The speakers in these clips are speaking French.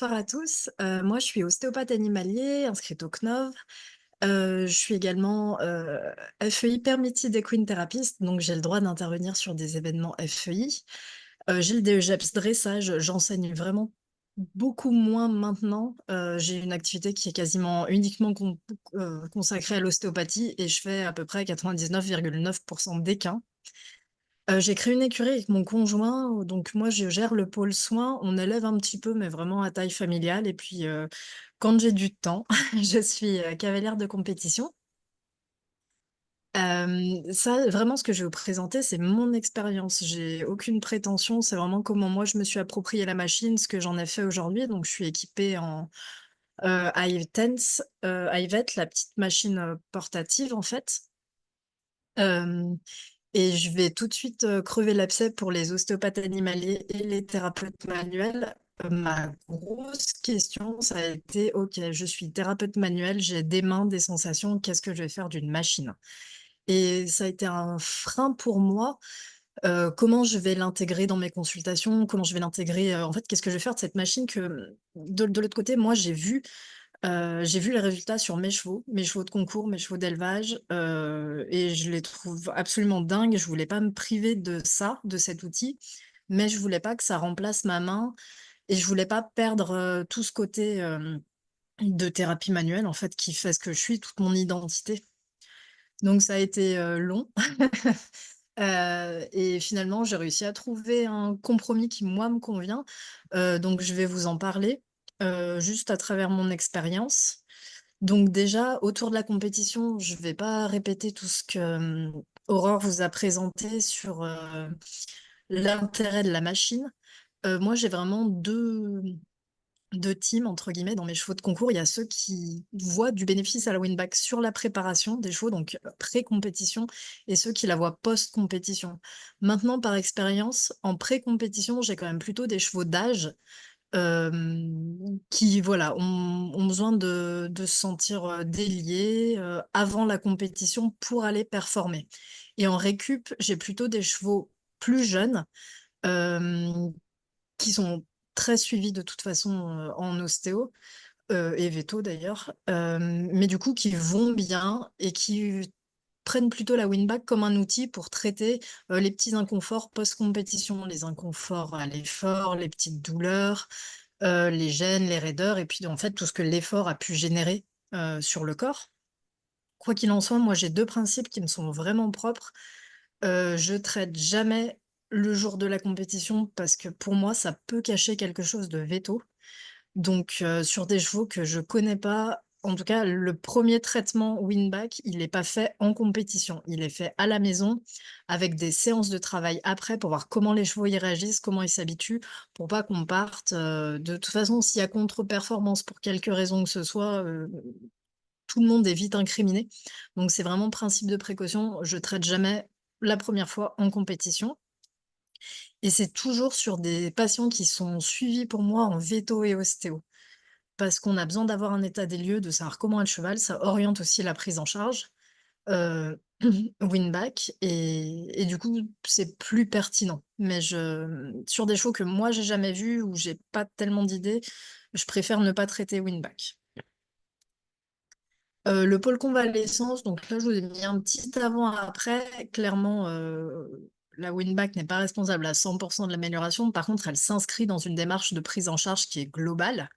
Bonsoir à tous. Moi, je suis ostéopathe animalier inscrite au CNOV. Je suis également, FEI Permitted Equine Therapist, donc j'ai le droit d'intervenir sur des événements FEI. J'ai le DEGEPS dressage, j'enseigne vraiment beaucoup moins maintenant. J'ai une activité qui est quasiment uniquement consacrée à l'ostéopathie et je fais à peu près 99,9 d'équins. J'ai créé une écurie avec mon conjoint, donc moi je gère le pôle soins. On élève un petit peu, mais vraiment à taille familiale et puis, quand j'ai du temps, je suis, cavalière de compétition. Ça, vraiment ce que je vais vous présenter, c'est mon expérience. J'ai aucune prétention, c'est vraiment comment moi je me suis approprié la machine, ce que j'en ai fait aujourd'hui. Donc je suis équipée en, iVense, iVet, la petite machine, portative en fait. Hem Et je vais tout de suite, crever l'abcès pour les ostéopathes animaliers et les thérapeutes manuels. Ma grosse question, ça a été: «OK, je suis thérapeute manuel, j'ai des mains, des sensations, qu'est-ce que je vais faire d'une machine?» Et ça a été un frein pour moi. Comment je vais l'intégrer dans mes consultations? Comment je vais l'intégrer, en fait, qu'est-ce que je vais faire de cette machine que, de l'autre côté, moi, j'ai vu les résultats sur mes chevaux de concours, mes chevaux d'élevage, et je les trouve absolument dingues. Je voulais pas me priver de ça, de cet outil, mais je voulais pas que ça remplace ma main et je voulais pas perdre, tout ce côté, de thérapie manuelle, en fait, qui fait ce que je suis, toute mon identité. Donc ça a été, long, et finalement, j'ai réussi à trouver un compromis qui, moi, me convient, donc je vais vous en parler, juste à travers mon expérience. Donc déjà, autour de la compétition, je vais pas répéter tout ce que, Aurore vous a présenté sur, l'intérêt de la machine. Moi, j'ai vraiment deux teams entre guillemets dans mes chevaux de concours. Il y a ceux qui voient du bénéfice à la win-back sur la préparation des chevaux, donc pré-compétition, et ceux qui la voient post-compétition. Maintenant, par expérience, en pré-compétition, j'ai quand même plutôt des chevaux d'âge, qui voilà, ont besoin de se sentir, déliés, avant la compétition pour aller performer. Et en récup, j'ai plutôt des chevaux plus jeunes, hem, qui sont très suivis de toute façon, en ostéo, et véto d'ailleurs, mais du coup qui vont bien et qui prennent plutôt la win-back comme un outil pour traiter, les petits inconforts post-compétition, les inconforts à l'effort, les petites douleurs, les gènes, les raideurs et puis en fait tout ce que l'effort a pu générer, sur le corps. Quoi qu'il en soit, moi j'ai 2 principes qui me sont vraiment propres. Je traite jamais le jour de la compétition parce que pour moi ça peut cacher quelque chose de véto. Donc sur des chevaux que je connais pas, en tout cas le premier traitement win-back, il est pas fait en compétition. Il est fait à la maison avec des séances de travail après pour voir comment les chevaux y réagissent, comment ils s'habituent, pour pas qu'on parte, de toute façon s'il y a contre-performance pour quelque raison que ce soit, tout le monde est vite incriminé. Donc c'est vraiment principe de précaution, je traite jamais la première fois en compétition et c'est toujours sur des patients qui sont suivis pour moi en véto et ostéo. Parce qu'on a besoin d'avoir un état des lieux, de savoir comment est le cheval, ça oriente aussi la prise en charge, heu, win-back et du coup, c'est plus pertinent. Mais sur des chevaux que moi j'ai jamais vus, où j'ai pas tellement d'idées, je préfère ne pas traiter win-back. Le pôle convalescence, donc là, je vous ai mis un petit avant-après. Clairement, la win-back n'est pas responsable à 100 de l'amélioration. Par contre, elle s'inscrit dans une démarche de prise en charge qui est globale.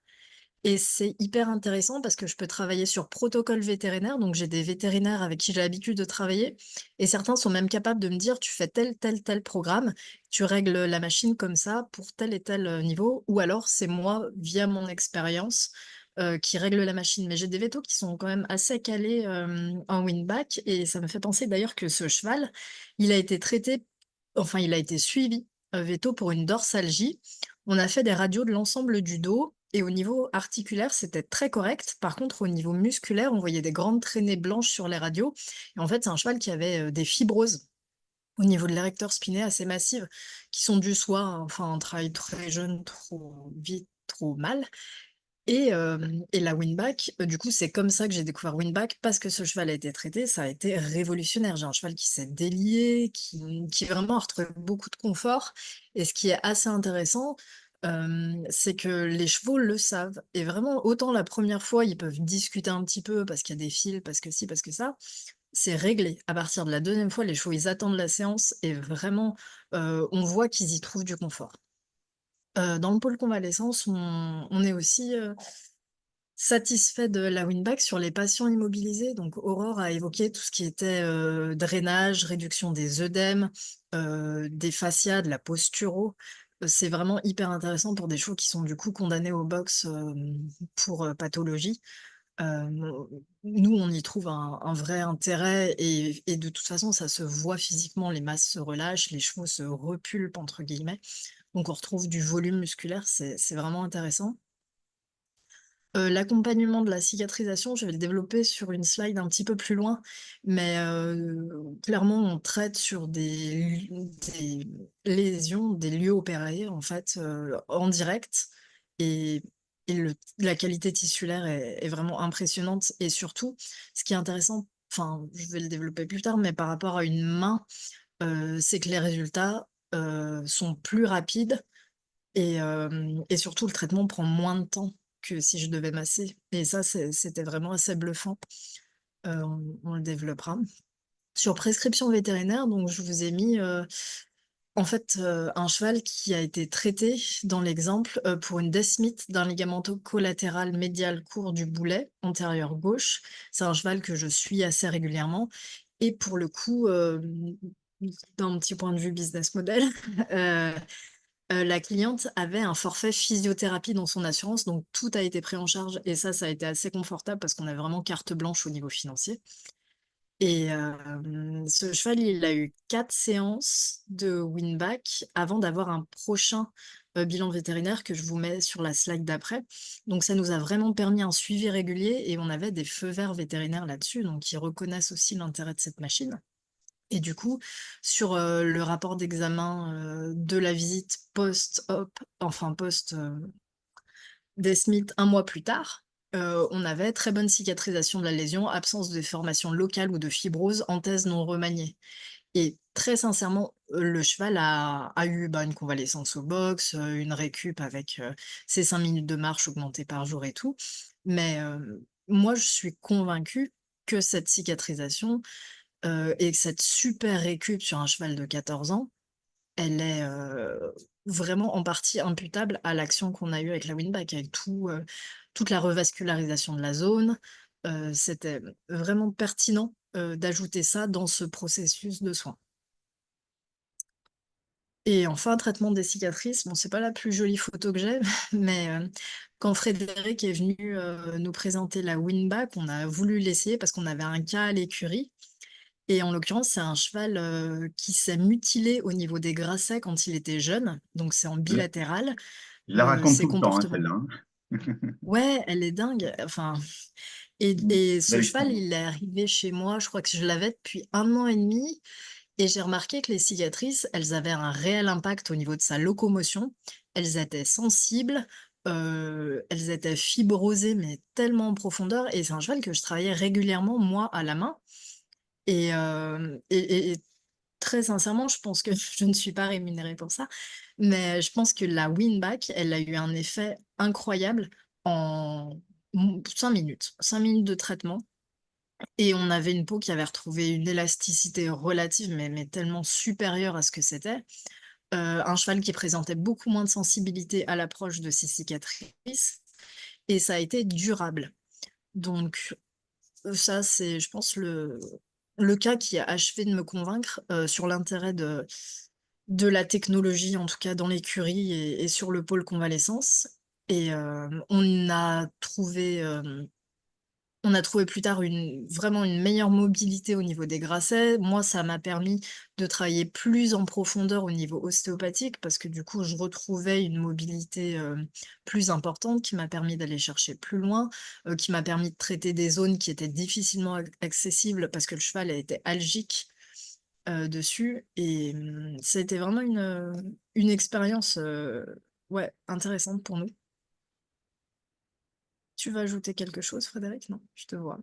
Et c'est hyper intéressant parce que je peux travailler sur protocole vétérinaire, donc j'ai des vétérinaires avec qui j'ai l'habitude de travailler et certains sont même capables de me dire: «Tu fais tel, tel, tel programme, tu règles la machine comme ça pour tel et tel, niveau» ou alors c'est moi, via mon expérience, qui règle la machine. Mais j'ai des vétos qui sont quand même assez calés, en win-back et ça me fait penser d'ailleurs que ce cheval, il a été traité enfin il a été suivi, véto pour une dorsalgie. On a fait des radios de l'ensemble du dos et au niveau articulaire, c'était très correct. Par contre, au niveau musculaire, on voyait des grandes traînées blanches sur les radios. Et en fait, c'est un cheval qui avait des fibroses au niveau de l'érecteur spiné assez massives, qui sont dues soit enfin, un travail très jeune, trop vite, trop mal. Et la Winback, du coup, c'est comme ça que j'ai découvert Winback, parce que ce cheval a été traité, ça a été révolutionnaire. J'ai un cheval qui s'est délié, qui vraiment a retrouvé beaucoup de confort. Et ce qui est assez intéressant, C'est que les chevaux le savent et vraiment autant la première fois, ils peuvent discuter un petit peu parce qu'il y a des fils, parce que ci, parce que ça, c'est réglé. À partir de la deuxième fois, les chevaux, ils attendent la séance et vraiment, on voit qu'ils y trouvent du confort. Dans le pôle convalescence, on est aussi, satisfait de la Winback sur les patients immobilisés. Donc Aurore a évoqué tout ce qui était, drainage, réduction des œdèmes, des fascias, de la posturo. C'est vraiment hyper intéressant pour des chevaux qui sont du coup condamnés au box, pour, pathologie. Hem, Nous, on y trouve un vrai intérêt et de toute façon, ça se voit physiquement, les masses se relâchent, les chevaux se «repulpent» entre guillemets, donc on retrouve du volume musculaire, c'est vraiment intéressant. L'accompagnement de la cicatrisation, je vais le développer sur une slide un petit peu plus loin, mais clairement, on traite sur des lésions, des lieux opérés, en fait, en direct et la qualité tissulaire est vraiment impressionnante et surtout, ce qui est intéressant, enfin, je vais le développer plus tard, mais par rapport à une main, c'est que les résultats, sont plus rapides et surtout le traitement prend moins de temps que si je devais masser et ça, c'était vraiment assez bluffant. On le développera. Sur prescription vétérinaire, donc je vous ai mis, en fait, un cheval qui a été traité dans l'exemple, pour une desmite d'un ligamento collatéral médial court du boulet antérieur gauche. C'est un cheval que je suis assez régulièrement et pour le coup, d'un petit point de vue business model, heu la cliente avait un forfait physiothérapie dans son assurance, donc tout a été pris en charge et ça a été assez confortable parce qu'on a vraiment carte blanche au niveau financier et ce cheval, il a eu 4 séances de Winback avant d'avoir un prochain, bilan vétérinaire que je vous mets sur la slide d'après. Donc ça nous a vraiment permis un suivi régulier et on avait des feux verts vétérinaires là-dessus, donc ils reconnaissent aussi l'intérêt de cette machine. Et du coup, sur, le rapport d'examen, de la visite post-op, enfin Desmith 1 mois plus tard, on avait très bonne cicatrisation de la lésion, absence de déformation locale ou de fibrose, anthèse non remaniée et très sincèrement, le cheval a eu, bah, une convalescence au box, une récup avec, ses 5 minutes de marche augmentées par jour et tout. Mais, moi je suis convaincue que cette cicatrisation, et cette super récup sur un cheval de 14 ans, elle est, vraiment en partie imputable à l'action qu'on a eue avec la Winback, avec toute la revascularisation de la zone. C'était vraiment pertinent, d'ajouter ça dans ce processus de soins. Et enfin, traitement des cicatrices, bon, c'est pas la plus jolie photo que j'ai, mais, quand Frédéric est venu, nous présenter la Winback, on a voulu l'essayer parce qu'on avait un cas à l'écurie. Et en l'occurrence, c'est un cheval, qui s'est mutilé au niveau des grasset quand il était jeune, donc c'est en Ouais. bilatéral. Il la raconte Ses tout le temps, hein, comportements celle-là, hein. ouais, elle est dingue, enfin et ce Belle cheval, expérience. il est arrivé chez moi, je crois que je l'avais depuis 1 an et demi et j'ai remarqué que les cicatrices, elles avaient un réel impact au niveau de sa locomotion. Elles étaient sensibles, elles étaient fibrosées, mais tellement en profondeur et c'est un cheval que je travaillais régulièrement, moi, à la main et hem et très sincèrement, je pense que je ne suis pas rémunérée pour ça, mais je pense que la Winback, elle a eu un effet incroyable en 5 minutes. 5 minutes de traitement et on avait une peau qui avait retrouvé une élasticité relative, mais tellement supérieure à ce que c'était. Un cheval qui présentait beaucoup moins de sensibilité à l'approche de ses cicatrices et ça a été durable. Donc ça, c'est je pense le cas qui a achevé de me convaincre, sur l'intérêt de la technologie, en tout cas dans l'écurie et sur le pôle convalescence et on a trouvé plus tard vraiment une meilleure mobilité au niveau des grasset. Moi, ça m'a permis de travailler plus en profondeur au niveau ostéopathique parce que du coup, je retrouvais une mobilité, plus importante qui m'a permis d'aller chercher plus loin, qui m'a permis de traiter des zones qui étaient difficilement accessibles parce que le cheval était algique, dessus et ça a été vraiment une expérience, ouais, intéressante pour nous. Tu veux ajouter quelque chose, Frédéric? Non? Je te vois.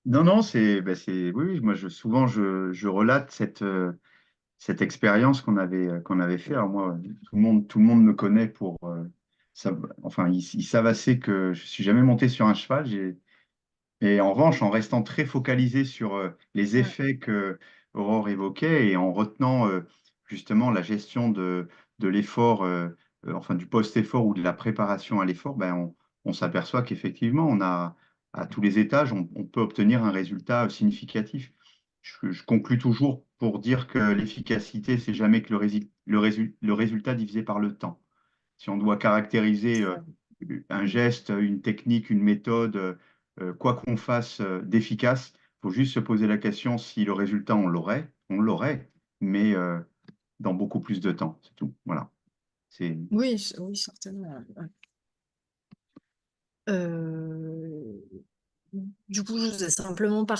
Non, non, c'est, oui, oui, moi, souvent, je relate cette expérience qu'on avait fait. Alors moi, tout le monde me connaît pour ça. Enfin, ils savent assez que je suis jamais monté sur un cheval. Et en revanche, en restant très focalisé sur les Ouais, effets que Aurore évoquait et en retenant justement la gestion de l'effort, enfin du post-effort ou de la préparation à l'effort, ben, on s'aperçoit qu'effectivement, on a à tous les étages, on peut obtenir un résultat significatif. Je conclus toujours pour dire que l'efficacité, c'est jamais que le résultat divisé par le temps. Si on doit caractériser c'est vrai. un geste, une technique, une méthode, quoi qu'on fasse d'efficace, il faut juste se poser la question si le résultat, on l'aurait, mais dans beaucoup plus de temps, c'est tout. Voilà. C'est Oui, oui, certainement. Ouais. Du coup, je vous ai simplement